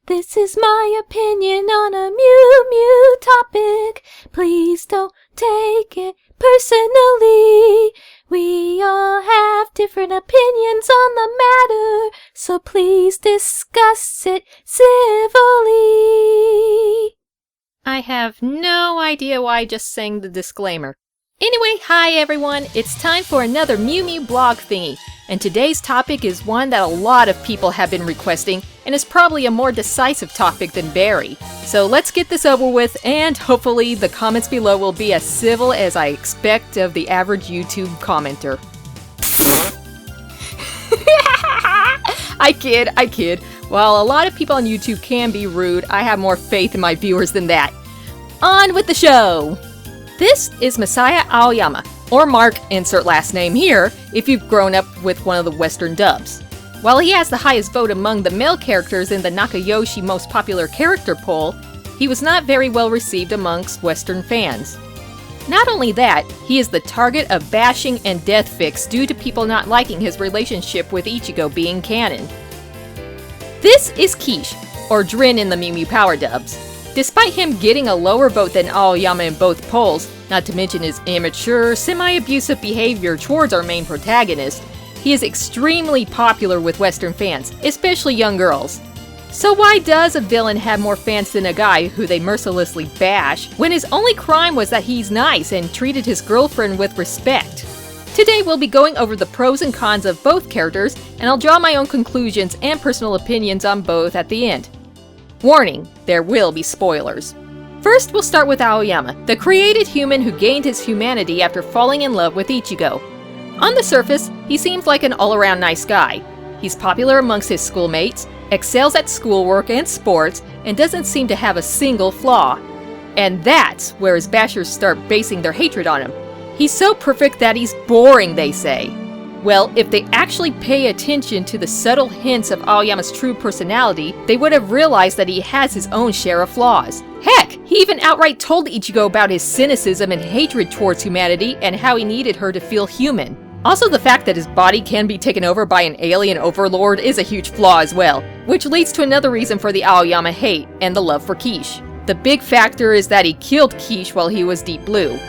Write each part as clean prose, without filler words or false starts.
This is my opinion on a Mew Mew topic. Please don't take it personally. We all have different opinions on the matter, so please discuss it civilly. I have no idea why I just sang the disclaimer. Anyway, hi everyone, it's time for another Mew Mew blog thingy, and today's topic is one that a lot of people have been requesting, and is probably a more decisive topic than Barry. So let's get this over with, and hopefully the comments below will be as civil as I expect of the average YouTube commenter. I kid. While a lot of people on YouTube can be rude, I have more faith in my viewers than that. On with the show! This is Messiah Aoyama, or Mark, insert last name here, if you've grown up with one of the Western dubs. While he has the highest vote among the male characters in the Nakayoshi Most Popular Character poll, he was not very well received amongst Western fans. Not only that, he is the target of bashing and death fics due to people not liking his relationship with Ichigo being canon. This is Quiche, or Drin in the Mew Mew Power dubs. Despite him getting a lower vote than Aoyama in both polls, not to mention his immature, semi-abusive behavior towards our main protagonist, he is extremely popular with Western fans, especially young girls. So why does a villain have more fans than a guy who they mercilessly bash, when his only crime was that he's nice and treated his girlfriend with respect? Today we'll be going over the pros and cons of both characters, and I'll draw my own conclusions and personal opinions on both at the end. Warning, there will be spoilers. First, we'll start with Aoyama, the created human who gained his humanity after falling in love with Ichigo. On the surface, he seems like an all-around nice guy. He's popular amongst his schoolmates, excels at schoolwork and sports, and doesn't seem to have a single flaw. And that's where his bashers start basing their hatred on him. He's so perfect that he's boring, they say. Well, if they actually pay attention to the subtle hints of Aoyama's true personality, they would have realized that he has his own share of flaws. Heck, he even outright told Ichigo about his cynicism and hatred towards humanity and how he needed her to feel human. Also, the fact that his body can be taken over by an alien overlord is a huge flaw as well, which leads to another reason for the Aoyama hate and the love for Quiche. The big factor is that he killed Quiche while he was Deep Blue.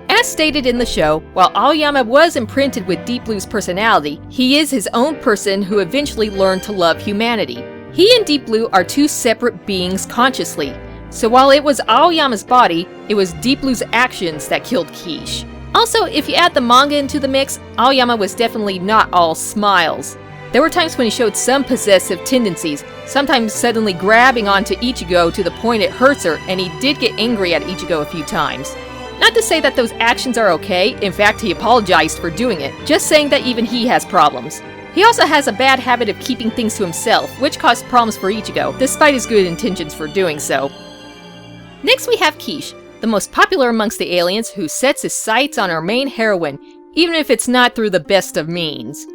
As stated in the show, while Aoyama was imprinted with Deep Blue's personality, he is his own person who eventually learned to love humanity. He and Deep Blue are two separate beings consciously, so while it was Aoyama's body, it was Deep Blue's actions that killed Quiche. Also, if you add the manga into the mix, Aoyama was definitely not all smiles. There were times when he showed some possessive tendencies, sometimes suddenly grabbing onto Ichigo to the point it hurts her, and he did get angry at Ichigo a few times. Not to say that those actions are okay, in fact he apologized for doing it, just saying that even he has problems. He also has a bad habit of keeping things to himself, which caused problems for Ichigo, despite his good intentions for doing so. Next we have Quiche, the most popular amongst the aliens who sets his sights on our main heroine, even if it's not through the best of means.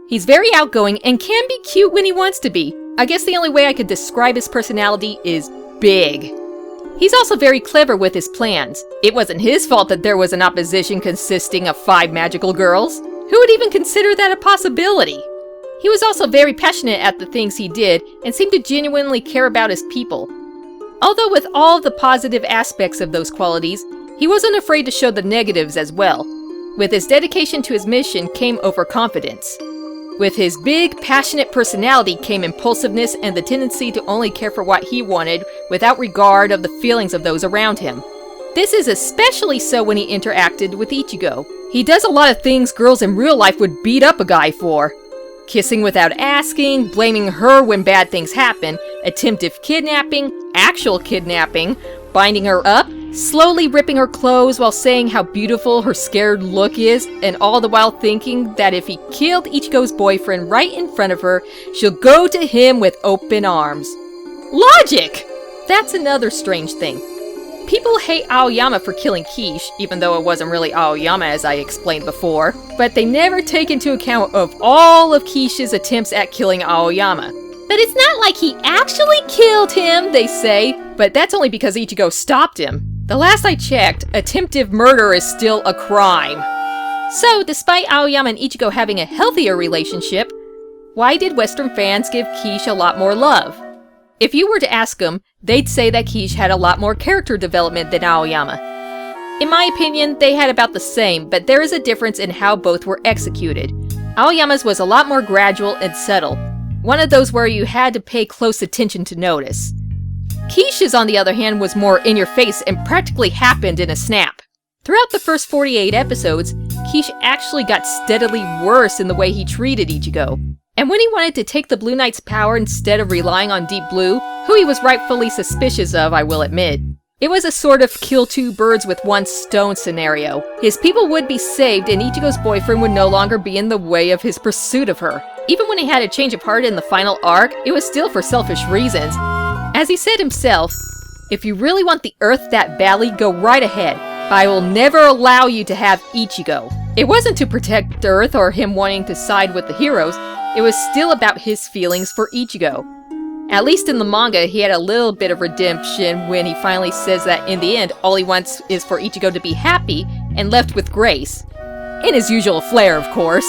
He's very outgoing and can be cute when he wants to be. I guess the only way I could describe his personality is big. He's also very clever with his plans. It wasn't his fault that there was an opposition consisting of 5 magical girls. Who would even consider that a possibility? He was also very passionate at the things he did and seemed to genuinely care about his people. Although with all the positive aspects of those qualities, he wasn't afraid to show the negatives as well. With his dedication to his mission came overconfidence. With his big, passionate personality came impulsiveness and the tendency to only care for what he wanted without regard of the feelings of those around him. This is especially so when he interacted with Ichigo. He does a lot of things girls in real life would beat up a guy for. Kissing without asking, blaming her when bad things happen, attempted kidnapping, actual kidnapping, binding her up, slowly ripping her clothes while saying how beautiful her scared look is, and all the while thinking that if he killed Ichigo's boyfriend right in front of her, she'll go to him with open arms. Logic! That's another strange thing. People hate Aoyama for killing Quiche, even though it wasn't really Aoyama as I explained before, but they never take into account of all of Quiche's attempts at killing Aoyama. But it's not like he actually killed him, they say, but that's only because Ichigo stopped him. The last I checked, attempted murder is still a crime. So, despite Aoyama and Ichigo having a healthier relationship, why did Western fans give Quiche a lot more love? If you were to ask them, they'd say that Quiche had a lot more character development than Aoyama. In my opinion, they had about the same, but there is a difference in how both were executed. Aoyama's was a lot more gradual and subtle, one of those where you had to pay close attention to notice. Quiche's, on the other hand, was more in your face and practically happened in a snap. Throughout the first 48 episodes, Quiche actually got steadily worse in the way he treated Ichigo. And when he wanted to take the Blue Knight's power instead of relying on Deep Blue, who he was rightfully suspicious of, I will admit, it was a sort of kill two birds with one stone scenario. His people would be saved and Ichigo's boyfriend would no longer be in the way of his pursuit of her. Even when he had a change of heart in the final arc, it was still for selfish reasons. As he said himself, "If you really want the Earth that badly, go right ahead. I will never allow you to have Ichigo." It wasn't to protect Earth or him wanting to side with the heroes, it was still about his feelings for Ichigo. At least in the manga, he had a little bit of redemption when he finally says that in the end, all he wants is for Ichigo to be happy and left with grace. In his usual flair, of course.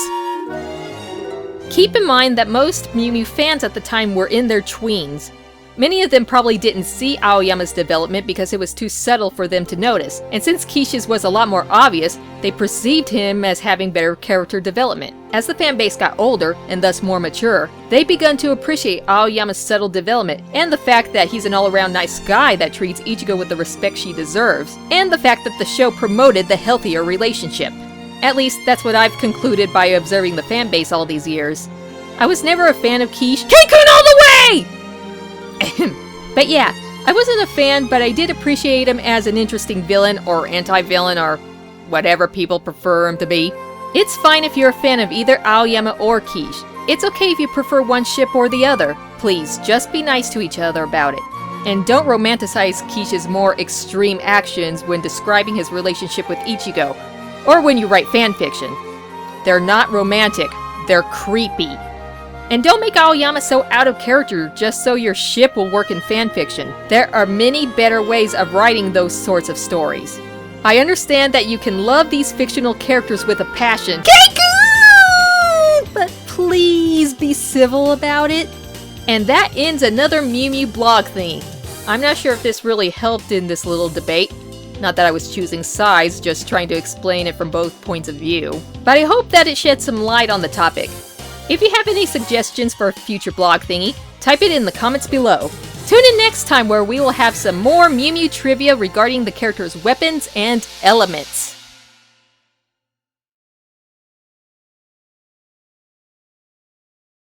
Keep in mind that most Mew Mew fans at the time were in their tweens. Many of them probably didn't see Aoyama's development because it was too subtle for them to notice, and since Quiche's was a lot more obvious, they perceived him as having better character development. As the fanbase got older, and thus more mature, they begun to appreciate Aoyama's subtle development, and the fact that he's an all-around nice guy that treats Ichigo with the respect she deserves, and the fact that the show promoted the healthier relationship. At least, that's what I've concluded by observing the fanbase all these years. I was never a fan of Quiche. K-kun all the way! But yeah, I wasn't a fan, but I did appreciate him as an interesting villain, or anti-villain, or whatever people prefer him to be. It's fine if you're a fan of either Aoyama or Quiche. It's okay if you prefer one ship or the other. Please, just be nice to each other about it. And don't romanticize Quiche's more extreme actions when describing his relationship with Ichigo, or when you write fanfiction. They're not romantic, they're creepy. And don't make Aoyama so out of character just so your ship will work in fanfiction. There are many better ways of writing those sorts of stories. I understand that you can love these fictional characters with a passion, but please be civil about it. And that ends another Mew Mew blog thing. I'm not sure if this really helped in this little debate. Not that I was choosing sides, just trying to explain it from both points of view. But I hope that it shed some light on the topic. If you have any suggestions for a future blog thingy, type it in the comments below. Tune in next time where we will have some more Mew Mew trivia regarding the characters' weapons and elements.